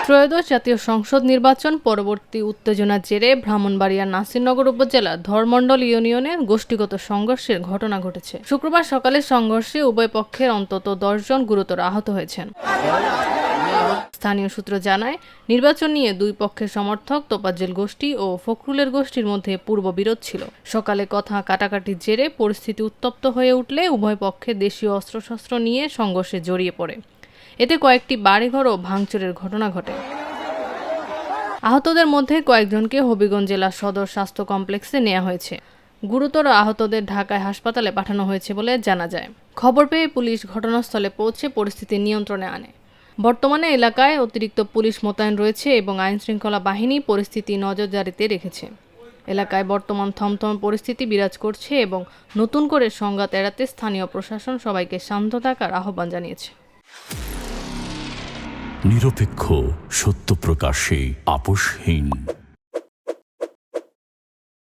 ত্রয়োদশ জাতীয় সংসদ নির্বাচন পরবর্তী উত্তেজনার জেরে ব্রাহ্মণবাড়িয়ার নাসিরনগর উপজেলার ধরমণ্ডল ইউনিয়নে গোষ্ঠীগত সংঘর্ষের ঘটনা ঘটেছে। শুক্রবার সকালে সংঘর্ষে উভয় পক্ষের অন্তত 10 জন গুরুতর আহত হয়েছেন। স্থানীয় সূত্র জানায়, নির্বাচন নিয়ে দুই পক্ষের সমর্থক তোফাজ্জল গোষ্ঠী ও ফখরুলের গোষ্ঠীর মধ্যে পূর্ব বিরোধ ছিল। সকালে কথা কাটাকাটির জেরে পরিস্থিতি উত্তপ্ত হয়ে উঠলে উভয় পক্ষে দেশীয় অস্ত্রশস্ত্র নিয়ে সংঘর্ষে জড়িয়ে পড়ে। এতে কয়েকটি বাড়িঘরও ভাঙচুরের ঘটনা ঘটে। আহতদের মধ্যে কয়েকজনকে হবিগঞ্জ জেলা সদর স্বাস্থ্য কমপ্লেক্সে নেওয়া হয়েছে। গুরুতর আহতদের ঢাকায় হাসপাতালে পাঠানো হয়েছে বলে জানা যায়। খবর পেয়ে পুলিশ ঘটনাস্থলে পৌঁছে পরিস্থিতি নিয়ন্ত্রণে আনে। বর্তমানে এলাকায় অতিরিক্ত পুলিশ মোতায়েন রয়েছে এবং আইনশৃঙ্খলা বাহিনী পরিস্থিতি নজরদারিতে রেখেছে। এলাকায় বর্তমান থমথমে পরিস্থিতি বিরাজ করছে এবং নতুন করে সংঘাত এড়াতে স্থানীয় প্রশাসন সবাইকে শান্ত থাকার আহ্বান জানিয়েছে। নিরপেক্ষ, সত্য প্রকাশে আপোষহীন।